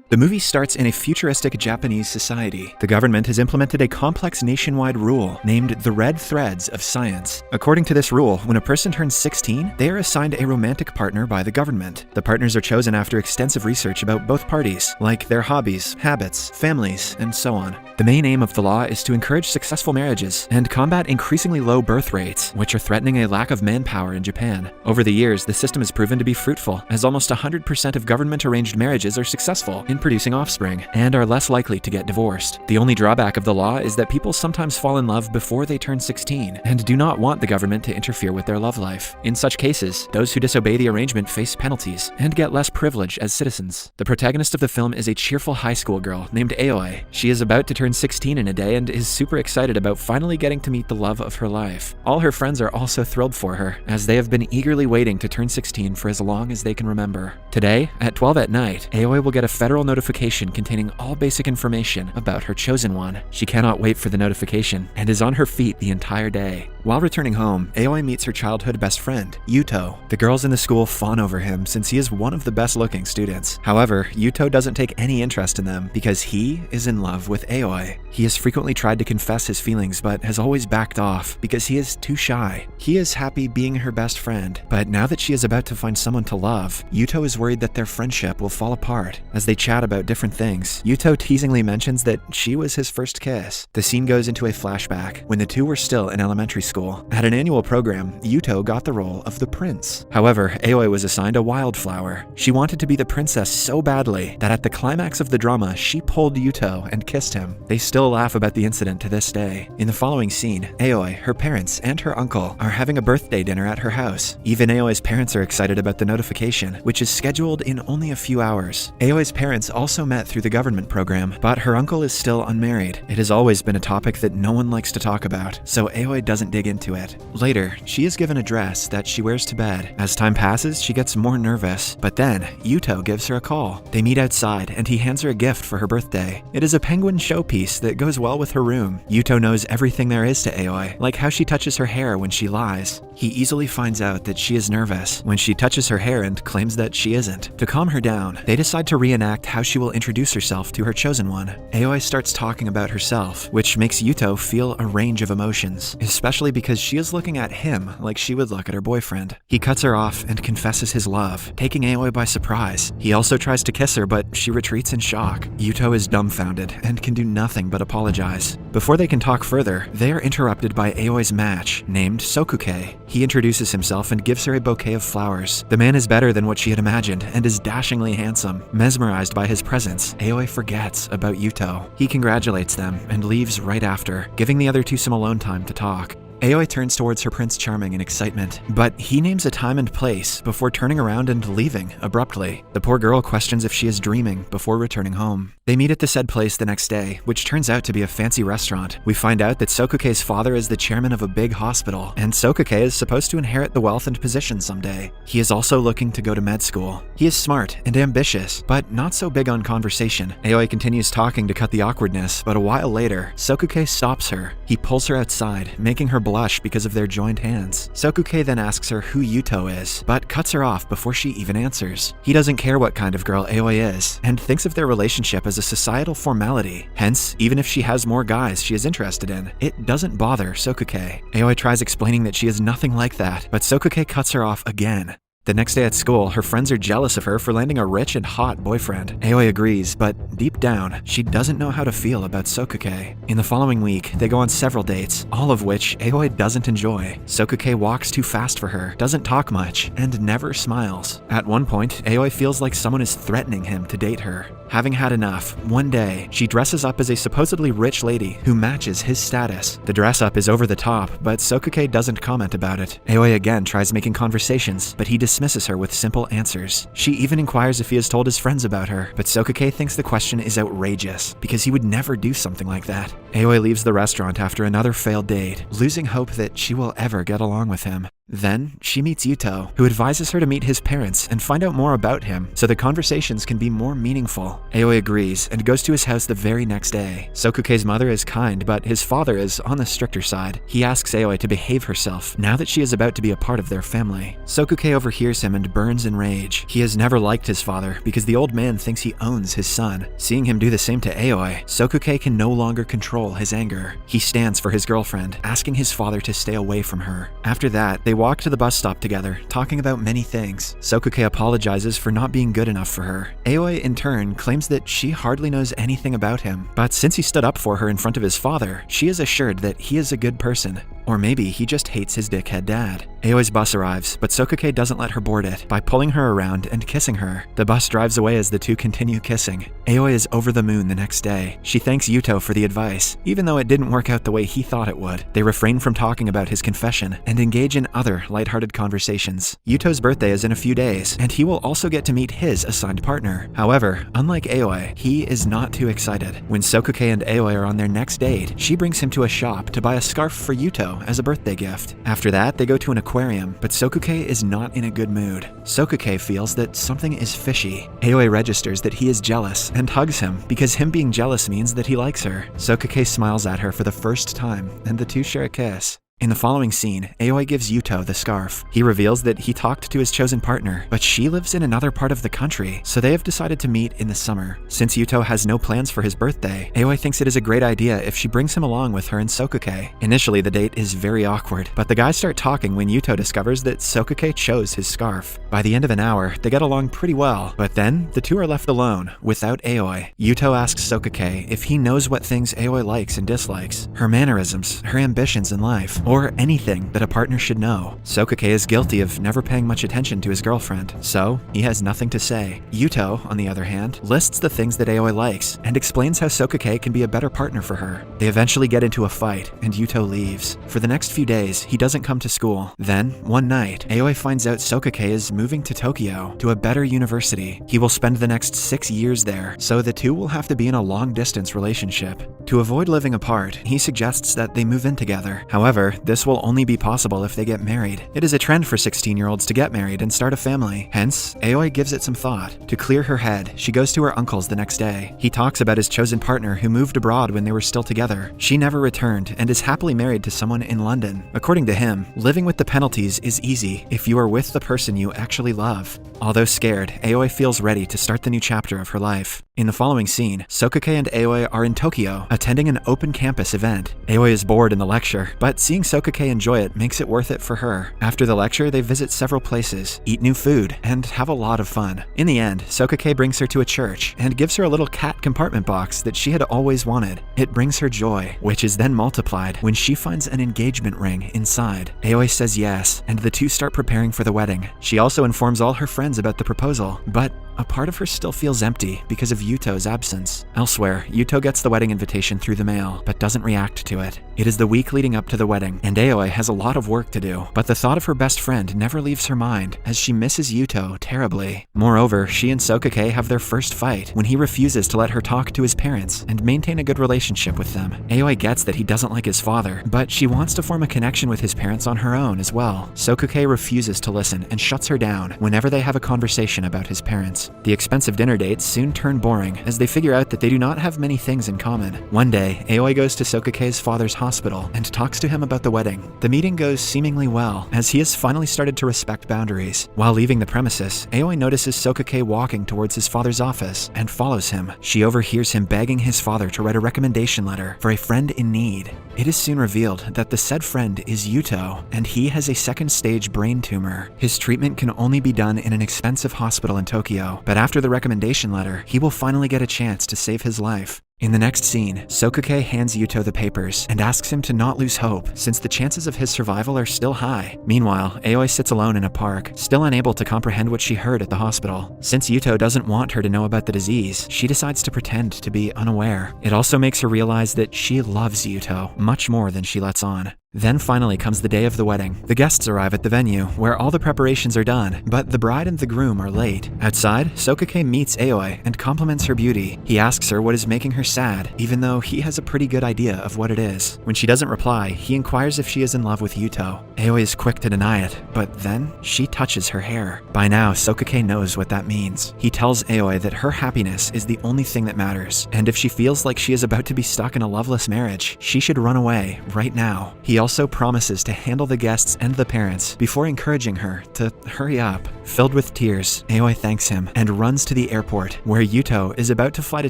The movie starts in a futuristic Japanese society. The government has implemented a complex nationwide rule named the Red Threads of Science. According to this rule, when a person turns 16, they are assigned a romantic partner by the government. The partners are chosen after extensive research about both parties, like their hobbies, habits, families, and so on. The main aim of the law is to encourage successful marriages and combat increasingly low birth rates, which are threatening a lack of manpower in Japan. Over the years, the system has proven to be fruitful, as almost 100% of government-arranged marriages are successful in producing offspring and are less likely to get divorced. The only drawback of the law is that people sometimes fall in love before they turn 16 and do not want the government to interfere with their love life. In such cases, those who disobey the arrangement face penalties and get less privilege as citizens. The protagonist of the film is a cheerful high school girl named Aoi. She is about to turn 16 in a day and is super excited about finally getting to meet the love of her life. All her friends are also thrilled for her, as they have been eagerly waiting to turn 16 for as long as they can remember. Today, at 12 at night, Aoi will get a federal notification containing all basic information about her chosen one. She cannot wait for the notification and is on her feet the entire day. While returning home, Aoi meets her childhood best friend, Yuto. The girls in the school fawn over him since he is one of the best-looking students. However, Yuto doesn't take any interest in them because he is in love with Aoi. He has frequently tried to confess his feelings but has always backed off because he is too shy. He is happy being her best friend, but now that she is about to find someone to love, Yuto is worried that their friendship will fall apart. As they chat about different things, Yuto teasingly mentions that she was his first kiss. The scene goes into a flashback when the two were still in elementary school. At an annual program, Yuto got the role of the prince. However, Aoi was assigned a wildflower. She wanted to be the princess so badly that at the climax of the drama, she pulled Yuto and kissed him. They still laugh about the incident to this day. In the following scene, Aoi, her parents, and her uncle are having a birthday dinner at her house. Even Aoi's parents are excited about the notification, which is scheduled in only a few hours. Aoi's parents also met through the government program, but her uncle is still unmarried. It has always been a topic that no one likes to talk about, so Aoi doesn't dig into it. Later, she is given a dress that she wears to bed. As time passes, she gets more nervous, but then Yuto gives her a call. They meet outside, and he hands her a gift for her birthday. It is a penguin showpiece that goes well with her room. Yuto knows everything there is to Aoi, like how she touches her hair when she lies. He easily finds out that she is nervous when she touches her hair and claims that she isn't. To calm her down, they decide to reenact how she will introduce herself to her chosen one. Aoi starts talking about herself, which makes Yuto feel a range of emotions, especially because she is looking at him like she would look at her boyfriend. He cuts her off and confesses his love, taking Aoi by surprise. He also tries to kiss her, but she retreats in shock. Yuto is dumbfounded and can do nothing but apologize. Before they can talk further, they are interrupted by Aoi's match, named Sokuke. He introduces himself and gives her a bouquet of flowers. The man is better than what she had imagined and is dashingly handsome. Mesmerized by his presence, Aoi forgets about Yuto. He congratulates them and leaves right after, giving the other two some alone time to talk. Aoi turns towards her Prince Charming in excitement, but he names a time and place before turning around and leaving abruptly. The poor girl questions if she is dreaming before returning home. They meet at the said place the next day, which turns out to be a fancy restaurant. We find out that Sokuke's father is the chairman of a big hospital, and Sokuke is supposed to inherit the wealth and position someday. He is also looking to go to med school. He is smart and ambitious, but not so big on conversation. Aoi continues talking to cut the awkwardness, but a while later, Sokuke stops her. He pulls her outside, making her blush because of their joined hands. Sokuke then asks her who Yuto is, but cuts her off before she even answers. He doesn't care what kind of girl Aoi is, and thinks of their relationship as a societal formality. Hence, even if she has more guys she is interested in, it doesn't bother Sokuke. Aoi tries explaining that she is nothing like that, but Sokuke cuts her off again. The next day at school, her friends are jealous of her for landing a rich and hot boyfriend. Aoi agrees, but deep down, she doesn't know how to feel about Sokuke. In the following week, they go on several dates, all of which Aoi doesn't enjoy. Sokuke walks too fast for her, doesn't talk much, and never smiles. At one point, Aoi feels like someone is threatening him to date her. Having had enough, one day, she dresses up as a supposedly rich lady who matches his status. The dress up is over the top, but Sokuke doesn't comment about it. Aoi again tries making conversations, but he dismisses her with simple answers. She even inquires if he has told his friends about her, but Sokuke thinks the question is outrageous because he would never do something like that. Aoi leaves the restaurant after another failed date, losing hope that she will ever get along with him. Then, she meets Yuto, who advises her to meet his parents and find out more about him so the conversations can be more meaningful. Aoi agrees and goes to his house the very next day. Sokuke's mother is kind, but his father is on the stricter side. He asks Aoi to behave herself now that she is about to be a part of their family. Sokuke overhears him and burns in rage. He has never liked his father because the old man thinks he owns his son. Seeing him do the same to Aoi, Sokuke can no longer control his anger. He stands for his girlfriend, asking his father to stay away from her. After that, they walk to the bus stop together, talking about many things. Sokuke apologizes for not being good enough for her. Aoi, in turn, claims that she hardly knows anything about him, but since he stood up for her in front of his father, she is assured that he is a good person. Or maybe he just hates his dickhead dad. Aoi's bus arrives, but Sokuke doesn't let her board it by pulling her around and kissing her. The bus drives away as the two continue kissing. Aoi is over the moon the next day. She thanks Yuto for the advice, even though it didn't work out the way he thought it would. They refrain from talking about his confession and engage in other lighthearted conversations. Yuto's birthday is in a few days, and he will also get to meet his assigned partner. However, unlike Aoi, he is not too excited. When Sokuke and Aoi are on their next date, she brings him to a shop to buy a scarf for Yuto as a birthday gift. After that, they go to an aquarium, but Sokuke is not in a good mood. Sokuke feels that something is fishy. Aoi registers that he is jealous and hugs him because him being jealous means that he likes her. Sokuke smiles at her for the first time, and the two share a kiss. In the following scene, Aoi gives Yuto the scarf. He reveals that he talked to his chosen partner, but she lives in another part of the country, so they have decided to meet in the summer. Since Yuto has no plans for his birthday, Aoi thinks it is a great idea if she brings him along with her and Sokuke. Initially, the date is very awkward, but the guys start talking when Yuto discovers that Sokuke chose his scarf. By the end of an hour, they get along pretty well, but then the two are left alone, without Aoi. Yuto asks Sokuke if he knows what things Aoi likes and dislikes, her mannerisms, her ambitions in life, or anything that a partner should know. Sokuke is guilty of never paying much attention to his girlfriend, so he has nothing to say. Yuto, on the other hand, lists the things that Aoi likes and explains how Sokuke can be a better partner for her. They eventually get into a fight, and Yuto leaves. For the next few days, he doesn't come to school. Then, one night, Aoi finds out Sokuke is moving to Tokyo, to a better university. He will spend the next 6 years there, so the two will have to be in a long-distance relationship. To avoid living apart, he suggests that they move in together. However, this will only be possible if they get married. It is a trend for 16-year-olds to get married and start a family. Hence, Aoi gives it some thought. To clear her head, she goes to her uncle's the next day. He talks about his chosen partner who moved abroad when they were still together. She never returned and is happily married to someone in London. According to him, living with the penalties is easy if you are with the person you actually love. Although scared, Aoi feels ready to start the new chapter of her life. In the following scene, Sokuke and Aoi are in Tokyo, attending an open campus event. Aoi is bored in the lecture, but seeing Sokuke enjoy it makes it worth it for her. After the lecture, they visit several places, eat new food, and have a lot of fun. In the end, Sokuke brings her to a church and gives her a little cat compartment box that she had always wanted. It brings her joy, which is then multiplied when she finds an engagement ring inside. Aoi says yes, and the two start preparing for the wedding. She also informs all her friends about the proposal, but a part of her still feels empty because of Yuto's absence. Elsewhere, Yuto gets the wedding invitation through the mail, but doesn't react to it. It is the week leading up to the wedding, and Aoi has a lot of work to do, but the thought of her best friend never leaves her mind, as she misses Yuto terribly. Moreover, she and Sokuke have their first fight, when he refuses to let her talk to his parents and maintain a good relationship with them. Aoi gets that he doesn't like his father, but she wants to form a connection with his parents on her own as well. Sokuke refuses to listen and shuts her down whenever they have a conversation about his parents. The expensive dinner dates soon turn boring as they figure out that they do not have many things in common. One day, Aoi goes to Sokuke's father's hospital and talks to him about the wedding. The meeting goes seemingly well, as he has finally started to respect boundaries. While leaving the premises, Aoi notices Sokuke walking towards his father's office and follows him. She overhears him begging his father to write a recommendation letter for a friend in need. It is soon revealed that the said friend is Yuto, and he has a second-stage brain tumor. His treatment can only be done in an expensive hospital in Tokyo, but after the recommendation letter, he will finally get a chance to save his life. In the next scene, Sokuke hands Yuto the papers and asks him to not lose hope, since the chances of his survival are still high. Meanwhile, Aoi sits alone in a park, still unable to comprehend what she heard at the hospital. Since Yuto doesn't want her to know about the disease, she decides to pretend to be unaware. It also makes her realize that she loves Yuto much more than she lets on. Then finally comes the day of the wedding. The guests arrive at the venue, where all the preparations are done, but the bride and the groom are late. Outside, Sokake meets Aoi and compliments her beauty. He asks her what is making her sad, even though he has a pretty good idea of what it is. When she doesn't reply, he inquires if she is in love with Yuto. Aoi is quick to deny it, but then she touches her hair. By now, Sokake knows what that means. He tells Aoi that her happiness is the only thing that matters, and if she feels like she is about to be stuck in a loveless marriage, she should run away right now. He also promises to handle the guests and the parents before encouraging her to hurry up. Filled with tears, Aoi thanks him and runs to the airport, where Yuto is about to fly to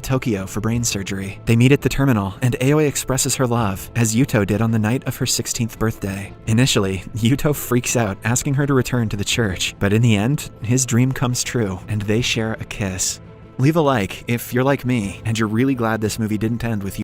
Tokyo for brain surgery. They meet at the terminal, and Aoi expresses her love, as Yuto did on the night of her 16th birthday. Initially, Yuto freaks out, asking her to return to the church, but in the end, his dream comes true, and they share a kiss. Leave a like if you're like me, and you're really glad this movie didn't end with